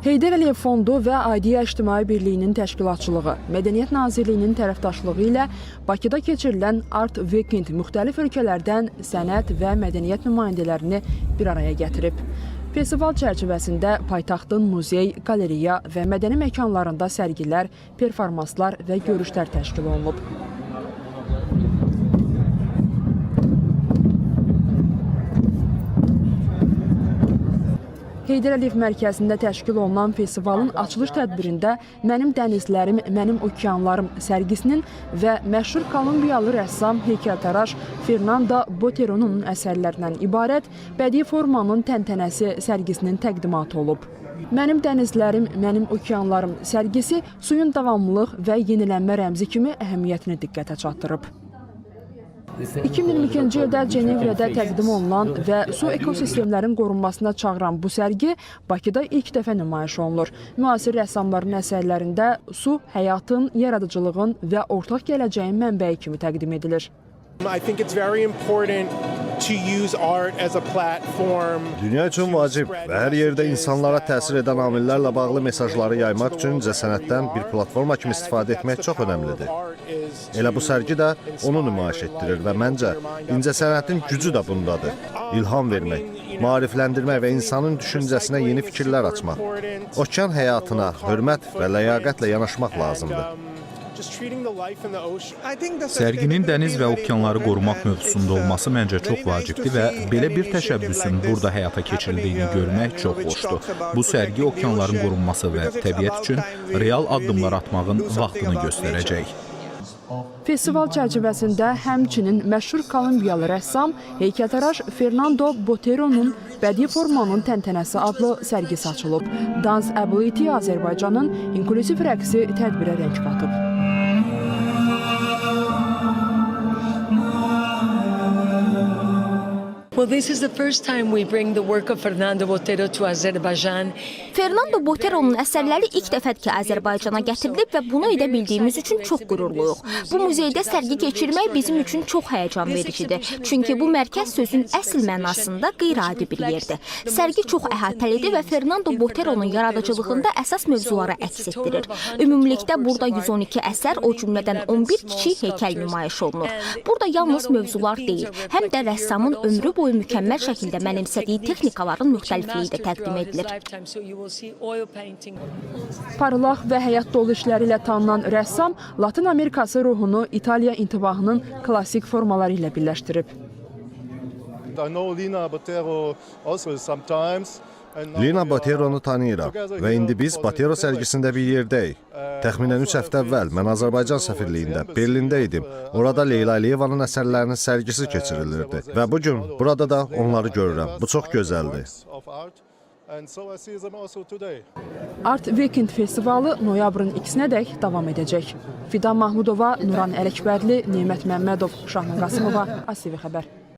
Heydər Əliyev Fondu və Aidiya İctimai Birliyinin təşkilatçılığı, Mədəniyyət Nazirliyinin tərəfdaşlığı ilə Bakıda keçirilən Art Weekend müxtəlif ölkələrdən sənət və mədəniyyət nümayəndələrini bir araya gətirib. Festival çərçivəsində paytaxtın muzey, qalereya və mədəni məkanlarında sərgilər, performanslar və görüşlər təşkil olunub. Heydər Əliyev mərkəzində təşkil olunan festivalın açılış tədbirində Mənim dənizlərim, mənim okeanlarım sərgisinin və məşhur kolumbiyalı rəssam heykəltaraş Fernando Botero'nun əsərlərindən ibarət bədii formanın təntənəsi sərgisinin təqdimatı olub. Mənim dənizlərim, mənim okeanlarım sərgisi suyun davamlılıq və yenilənmə rəmzi kimi əhəmiyyətini diqqətə çatdırıb. 2022-ci ildə Cenevrədə təqdim olunan və su ekosistemlərin qorunmasına çağıran bu sərgi Bakıda ilk dəfə nümayiş olunur. Müasir rəssamların əsərlərində su, həyatın, yaradıcılığın və ortaq gələcəyin mənbəyi kimi təqdim edilir. Dünya üçün vacib və hər yerdə insanlara təsir edən amillərlə bağlı mesajları yaymaq üçün incəsənətdən bir platforma kimi istifadə etmək çox önəmlidir. Elə bu sərgi də onu nümayiş etdirir və məncə incəsənətin gücü də bundadır. İlham vermək, maarifləndirmək və insanın düşüncəsinə yeni fikirlər açmaq. Okean həyatına hörmət və ləyaqətlə yanaşmaq lazımdır. Sərginin dəniz və okeanları qorumaq mövzusunda olması məncə çox vacibdir və belə bir təşəbbüsün burada həyata keçirildiyini görmək çox xoşdur. Bu sərgi okeanların qorunması və təbiət üçün real addımlar atmağın vaxtını göstərəcək. Festival çərçivəsində həmçinin məşhur kolumbiyalı rəssam heykəltaraş Fernando Botero'nun bədii formanın təntənəsi adlı sərgisi açılıb. Dance Ability Azərbaycanın inklusiv rəqsi tədbirə rəng qatıb. Fernando Botero'nun əsərləri ilk dəfədir ki, Azərbaycana gətirilib və bunu edə bildiyimiz üçün çox qürurluyuq. Bu muzeydə sərgi keçirmək bizim üçün çox həyəcan vericidir. Çünki bu mərkəz sözün əsl mənasında qeyri-adi bir yerdir. Sərgi çox əhatəlidir və Fernando Botero'nun yaradıcılığında əsas mövzuları əks etdirir. Ümumilikdə burada 112 əsər, o cümlədən 11 kiçik heykəl nümayiş olunur. Burada yalnız mövzular deyil, həm də rəssamın ömrü boyu mükəmməl şəkildə mənimsədiyi texnikaların müxtəlifliyi də təqdim edilir. Parlaq və həyat dolu işləri ilə tanınan rəssam Latin Amerikası ruhunu İtaliya intibahının klassik formaları ilə birləşdirib. Lina Botero'nu tanıyırıq və indi biz Botero sərgisində bir yerdəyik. Təxminən 3 həftə əvvəl mən Azərbaycan səfirliyində, Berlində idim. Orada Leyla Əliyevanın əsərlərinin sərgisi keçirilirdi və bugün burada da onları görürəm. Bu çox gözəldir. Art Weekend festivalı noyabrın 2-nədək davam edəcək. Fidan Mahmudova, Nuran Ələkbərli, Nemət Məmmədov, Şahnə Qasımova, ATV Xəbər.